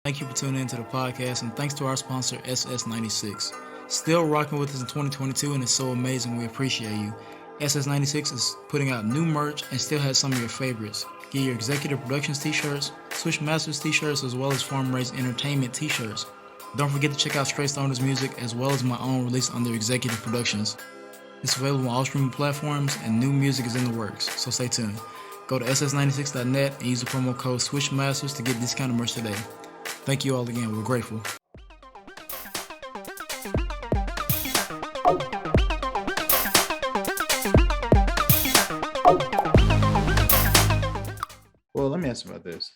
Thank you for tuning into the podcast, and thanks to our sponsor, SS96. Still rocking with us in 2022, and it's so amazing. We appreciate you. SS96 is putting out new merch and still has some of your favorites. Get your Executive Productions t-shirts, Swish Masters t-shirts, as well as Farm Raised Entertainment t-shirts. Don't forget to check out Straight Stoners music, as well as my own release under Executive Productions. It's available on all streaming platforms, and new music is in the works, so stay tuned. Go to ss96.net and use the promo code SWISHMASTERS to get discounted merch today. Thank you all again. We're grateful. Well, let me ask you about this.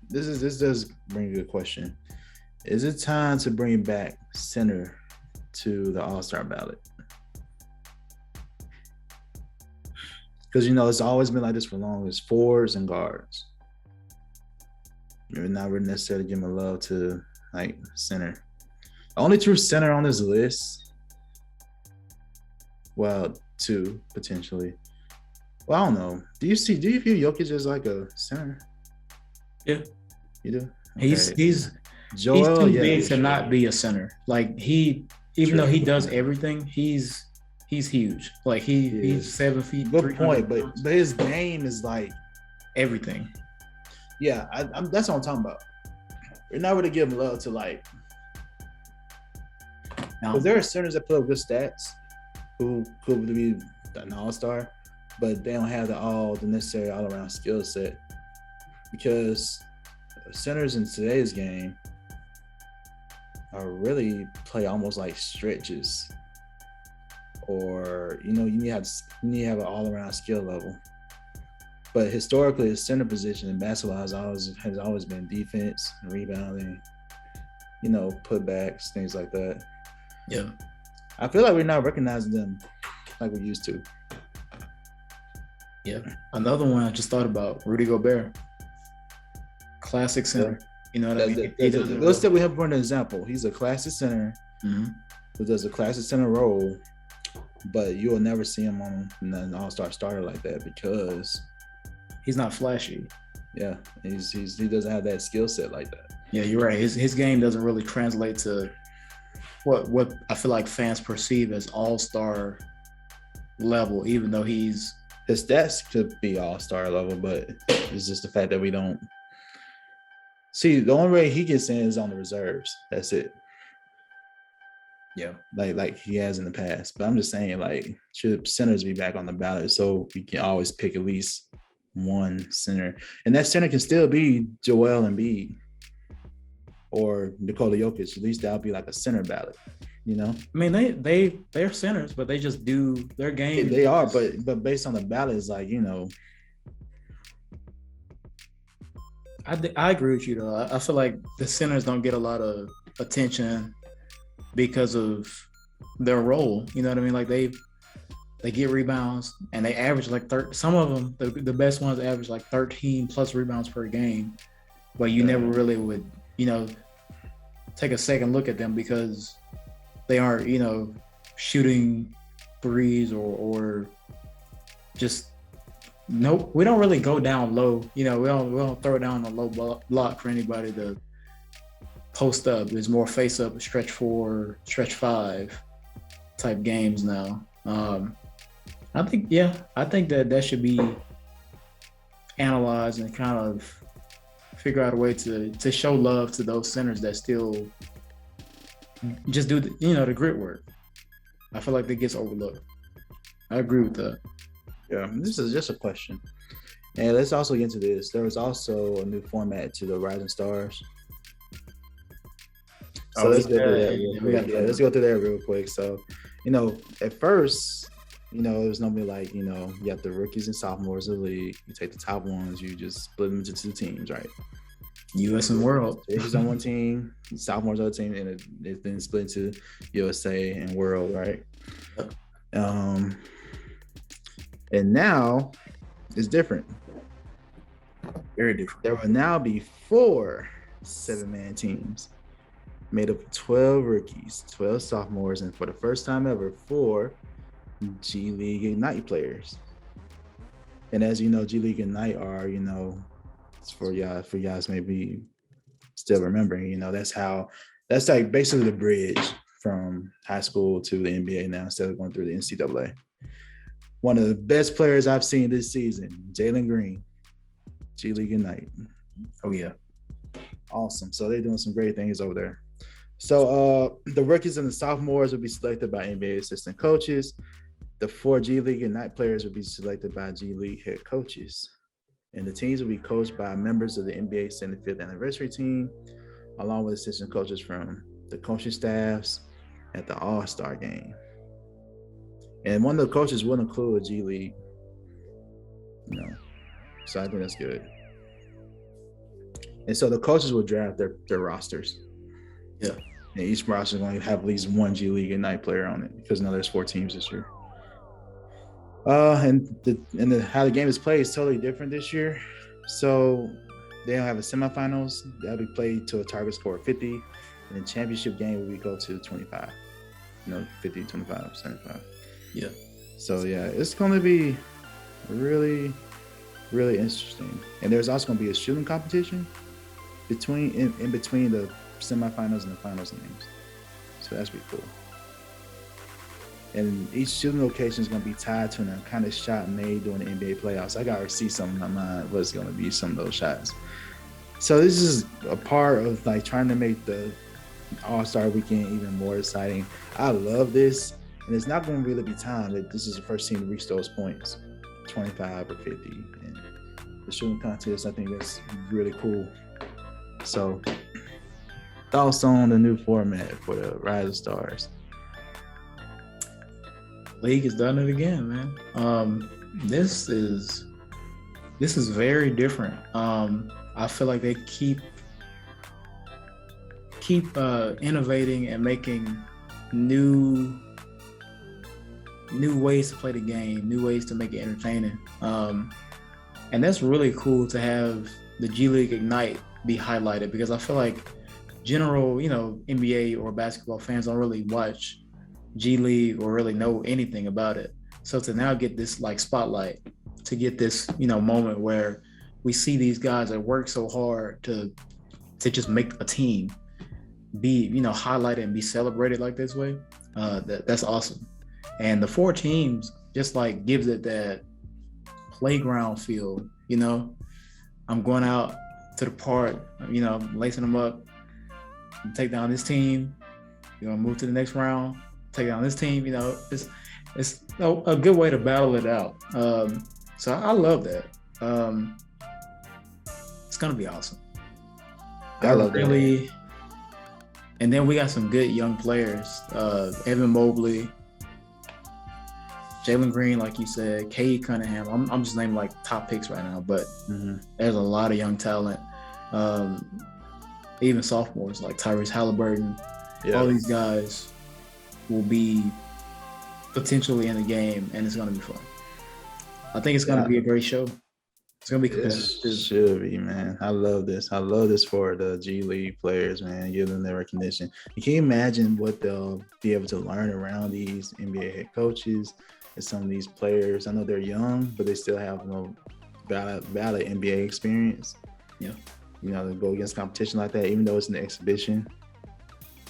This does bring a good question. Is it time to bring back center to the All-Star ballot? Because it's always been like this for long. It's forwards and guards. You're not really necessarily giving a love to like center. The only true center on this list, well, two potentially. Well, I don't know. Do you view Jokic as like a center? Yeah, you do. Okay. He's too big to not be a center. Like even though he does everything, he's huge. Like he's 7 feet. Good point, but his game is like everything. Yeah, that's what I'm talking about. We're not really giving love to like. Because there are centers that put up good stats who could be an all-star, but they don't have the necessary all-around skill set. Because centers in today's game are really play almost like stretches, or you need to have an all-around skill level. But historically, the center position in basketball has always been defense, rebounding, putbacks, things like that. Yeah, I feel like we're not recognizing them like we used to. Yeah, another one I just thought about: Rudy Gobert, classic center. You know what I mean? Let's say we have one example. He's a classic center who does a classic center role, but you will never see him on an all-star starter like that because he's not flashy. Yeah, he doesn't have that skill set like that. Yeah, you're right. His game doesn't really translate to what I feel like fans perceive as all-star level, even though his stats could be all-star level, but it's just the fact that we don't see. The only way he gets in is on the reserves. That's it. Yeah, like he has in the past. But I'm just saying, like, should centers be back on the ballot so we can always pick at least one center, and that center can still be Joel Embiid or Nikola Jokic. At least that'll be like a center ballot, I mean, they're centers, but they just do their game. They are, but based on the ballot, it's like I agree with you though. I feel like the centers don't get a lot of attention because of their role. You know what I mean? Like they get rebounds and they average like 30. Some of them, the best ones, average like 13 plus rebounds per game. But you never really would, take a second look at them because they aren't, shooting threes or just nope. We don't really go down low. We don't throw it down a low block for anybody to post up. It's more face up, stretch 4, stretch 5 type games now. I think that should be analyzed and kind of figure out a way to show love to those centers that still just do the grit work. I feel like that gets overlooked. I agree with that. Yeah, this is just a question. And let's also get into this. There was also a new format to the Rising Stars. So let's go through that. Let's go through that real quick. So, at first, it was normally like, you have the rookies and sophomores of the league. You take the top ones, you just split them into 2 teams, right? US and World. Rookies on one team, sophomores on the team, and it's then split into USA and World, right? And now it's different. Very different. There will now be 4 7-man teams made up of 12 rookies, 12 sophomores, and for the first time ever, 4 G League Ignite players. And as you know, G League Ignite are, for y'all maybe still remembering, that's like basically the bridge from high school to the NBA now instead of going through the NCAA. One of the best players I've seen this season, Jalen Green, G League Ignite. Oh yeah. Awesome. So they're doing some great things over there. So the rookies and the sophomores will be selected by NBA assistant coaches. The 4 G League Ignite players will be selected by G League head coaches. And the teams will be coached by members of the NBA 75th anniversary team, along with assistant coaches from the coaching staffs at the All-Star game. And one of the coaches will include a G League, so I think that's good. And so the coaches will draft their rosters. Yeah. And each roster is going to have at least one G League Ignite player on it because now there's 4 teams this year. And how the game is played is totally different this year. So they'll have a semifinals that'll be played to a target score of 50, and the championship game will go to 25. 50, 25, 75. Yeah. So yeah, it's going to be really, really interesting. And there's also going to be a shooting competition in between the semifinals and the finals games. So that's pretty cool. And each shooting location is going to be tied to a kind of shot made during the NBA playoffs. I got to see something in my mind what's going to be some of those shots. So this is a part of like trying to make the All-Star weekend even more exciting. I love this, and it's not going to really be timed. This is the first team to reach those points, 25 or 50. And the shooting contest, I think that's really cool. So thoughts on the new format for the Rising Stars? League has done it again, man. This is very different. I feel like they keep innovating and making new ways to play the game, new ways to make it entertaining. And that's really cool to have the G League Ignite be highlighted, because I feel like general, NBA or basketball fans don't really watch G League or really know anything about it. So to now get this like spotlight, to get this, moment where we see these guys that work so hard to just make a team be, highlighted and be celebrated like this way, that's awesome. And the 4 teams just like gives it that playground feel, I'm going out to the park, lacing them up, take down this team, move to the next round, take down this team. It's a good way to battle it out. So I love that. It's gonna be awesome. I love that. And then we got some good young players. Evan Mobley, Jalen Green, like you said, Cade Cunningham. I'm just naming like top picks right now, but there's a lot of young talent. Even sophomores like Tyrese Halliburton. Yeah. All these guys will be potentially in the game, and it's going to be fun. I think it's going to be a great show. It's going to be competitive. It should be, man. I love this. I love this for the G League players, man, give them their recognition. You can imagine what they'll be able to learn around these NBA head coaches and some of these players. I know they're young, but they still have valid NBA experience. Yeah. To go against competition like that, even though it's an exhibition,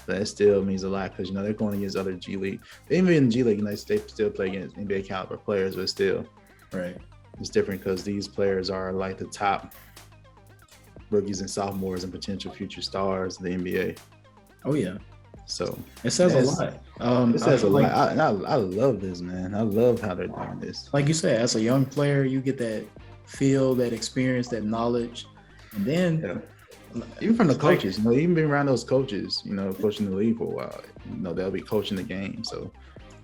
that still means a lot because, they're going against other G League. Even in the G League, they still play against NBA caliber players, but still. Right. It's different because these players are like the top rookies and sophomores and potential future stars of the NBA. Oh, yeah. So it says a lot. It says a lot. I love this, man. I love how they're doing this. Like you said, as a young player, you get that feel, that experience, that knowledge. And then even from the coaches, even being around those coaches, coaching the league for a while, they'll be coaching the game. So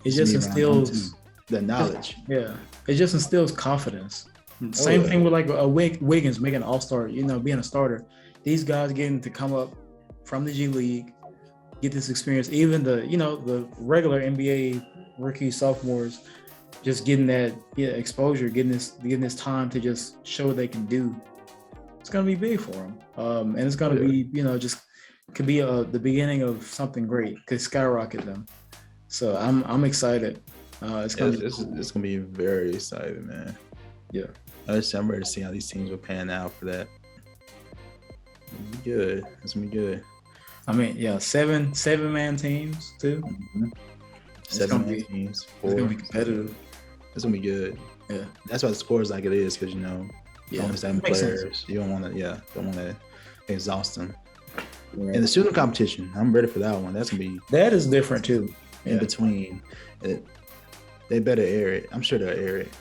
it just instills the knowledge. Yeah. It just instills confidence. Same thing with like a Wiggins making an all-star, being a starter. These guys getting to come up from the G League, get this experience. Even the regular NBA rookies, sophomores, just getting that exposure, getting this time to just show what they can do. It's gonna be big for them, and it's gonna be just could be the beginning of something great. Could skyrocket them. So I'm excited. It's gonna be very exciting, man. Yeah, I'm ready to see how these teams will pan out for that. good. That's gonna be good. I mean, yeah, seven-man teams too. Mm-hmm. It's 7 gonna be teams, it's 4. gonna be competitive. It's gonna be good. Yeah, That's why the score is like it is, because yeah, only 7 makes sense. players. You don't want to exhaust them. Right. And the student competition, I'm ready for that one. That's gonna be That is different too. in between. They better air it. I'm sure they'll air it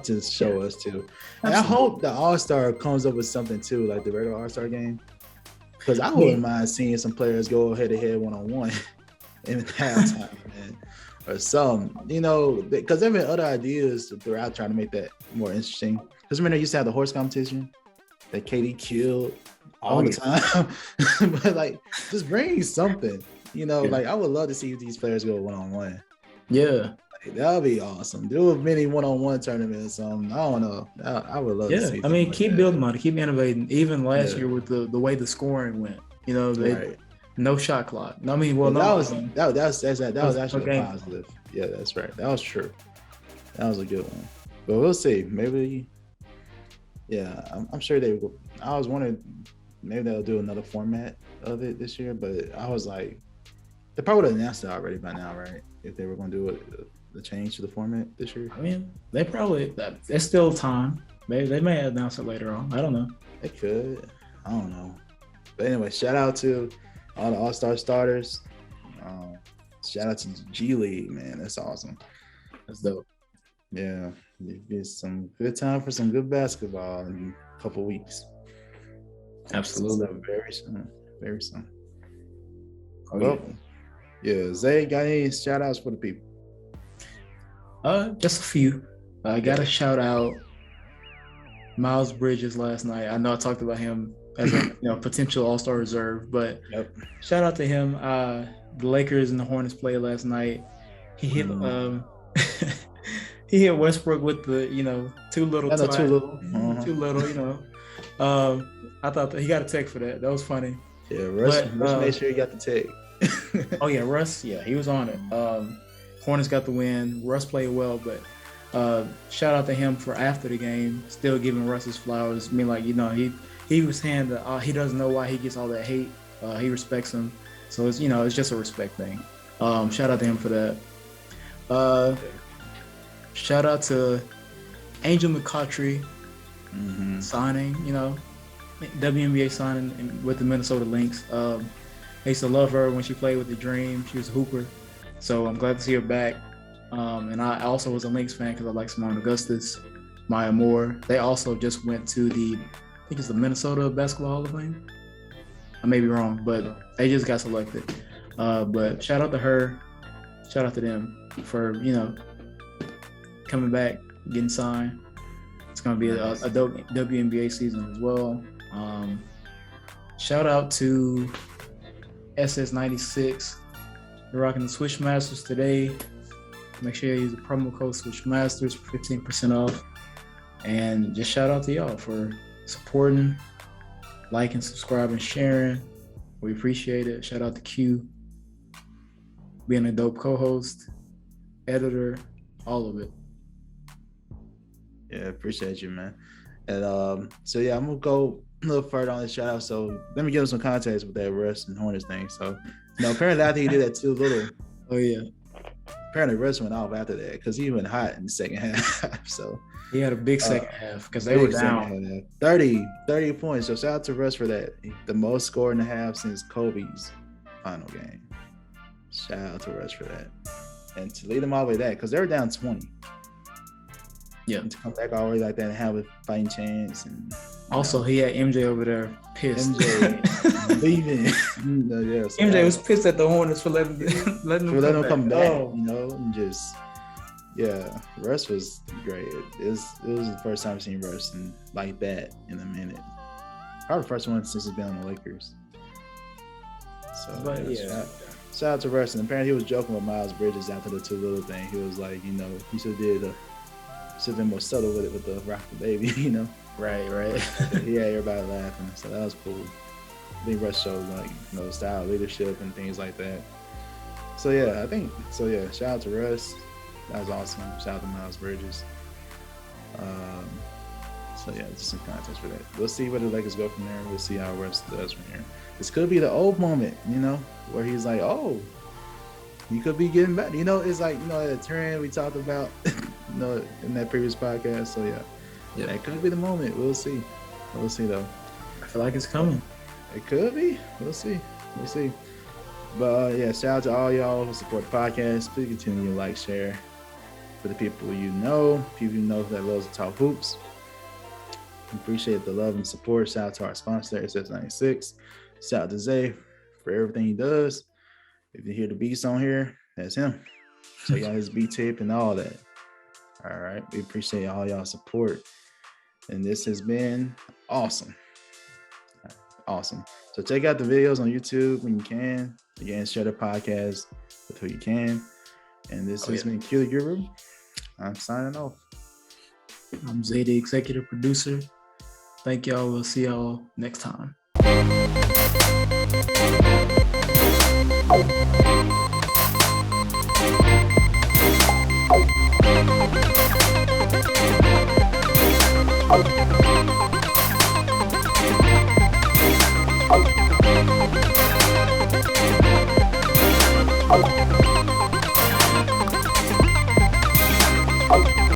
to show us too. And I hope the All-Star comes up with something too, like the regular All-Star game. Because I wouldn't mind seeing some players go head-to-head one-on-one in halftime, man, or something. Because there have been other ideas throughout trying to make that more interesting. Because remember, they used to have the horse competition that KD killed all the time. But like, just bring something. Like I would love to see these players go one-on-one. Yeah. That would be awesome. Do a mini one-on-one tournament or something. I don't know. I would love to see. I mean, keep building on it, keep innovating. Even last year with the way the scoring went, right. No shot clock. I mean, well, that was actually a positive. Yeah, that's right. That was true. That was a good one. But we'll see. Maybe. Yeah, I'm sure they will. I was wondering maybe they'll do another format of it this year, but I was like, they probably would have announced it already by now, right? If they were going to do it. The change to the format this year? I mean, there's still time. They may announce it later on. I don't know. They could. I don't know. But anyway, shout out to all the All-Star starters. Shout out to G League, man. That's awesome. That's dope. Yeah. It's some good time for some good basketball in a couple weeks. Absolutely. So very soon. Very soon. Oh, well, yeah. Zay, got any shout outs for the people? Just a few. I got to shout out Miles Bridges last night. I know I talked about him as a potential All-Star reserve, but shout out to him. The Lakers and the Hornets played last night. He hit he hit Westbrook with the too little. Too little. I thought that he got a tech for that. That was funny. Yeah, Russ made sure he got the tech. Oh yeah, Russ. Yeah, he was on it. Hornets got the win. Russ played well, but shout out to him for after the game, still giving Russ his flowers. I mean, like he was saying that he doesn't know why he gets all that hate. He respects him, so it's it's just a respect thing. Shout out to him for that. Shout out to Angel McCautry signing. WNBA signing with the Minnesota Lynx. I used to love her when she played with the Dream. She was a hooper. So I'm glad to see her back. And I also was a Lynx fan because I like Simone Augustus, Maya Moore. They also just went to I think it's the Minnesota Basketball Hall of Fame. I may be wrong, but they just got selected. But shout out to her. Shout out to them for, coming back, getting signed. It's going to be a dope WNBA season as well. Shout out to SS96. You're rocking the Swish Masters today. Make sure you use the promo code Swish Masters for 15% off. And just shout out to y'all for supporting, liking, subscribing, sharing. We appreciate it. Shout out to Q, being a dope co-host, editor, all of it. Yeah, appreciate you, man. And so yeah, I'm gonna go a little further on the shout out. So let me give him some context with that Russ and Hornets thing. So apparently after he did that too little. Oh yeah. Apparently Russ went off after that because he went hot in the second half. So he had a big second half because they were down 30 points. So shout out to Russ for that. The most score in the half since Kobe's final game. Shout out to Russ for that. And to lead them all the way that, because they were down 20. Yeah. And to come back all the way like that and have a fighting chance. And also, he had MJ over there pissed. MJ leaving. So MJ was pissed at the Hornets for letting them come back. And just Russ was great. It was the first time I've seen Russ like that in a minute. Probably the first one since he's been on the Lakers. So shout out to Russ. And apparently he was joking with Miles Bridges after the too little thing. He was like, he should have been more subtle with it with the rock the baby, Right. Yeah, everybody laughing. So that was cool. I think Russ showed style, leadership, and things like that. So shout out to Russ. That was awesome. Shout out to Miles Bridges. So yeah, just some context for that. We'll see where the Lakers go from there. We'll see how Russ does from here. This could be the old moment, where he's like, oh, you could be getting back. It's like, the trend we talked about, in that previous podcast. So yeah, that could be the moment. We'll see. We'll see though. I feel like it's coming. It could be. We'll see. But yeah, shout out to all y'all who support the podcast. Please continue to like, share. For the people that loves to talk hoops. Appreciate the love and support. Shout out to our sponsor, SS96. Shout out to Zay for everything he does. If you hear the beats on here, that's him. Check out his beat tape and all that. All right. We appreciate all y'all support. And this has been awesome. Awesome. So check out the videos on YouTube when you can. Again, share the podcast with who you can. And this has been Q the Guru. I'm signing off. I'm Zay, the executive producer. Thank y'all. We'll see y'all next time. Oh.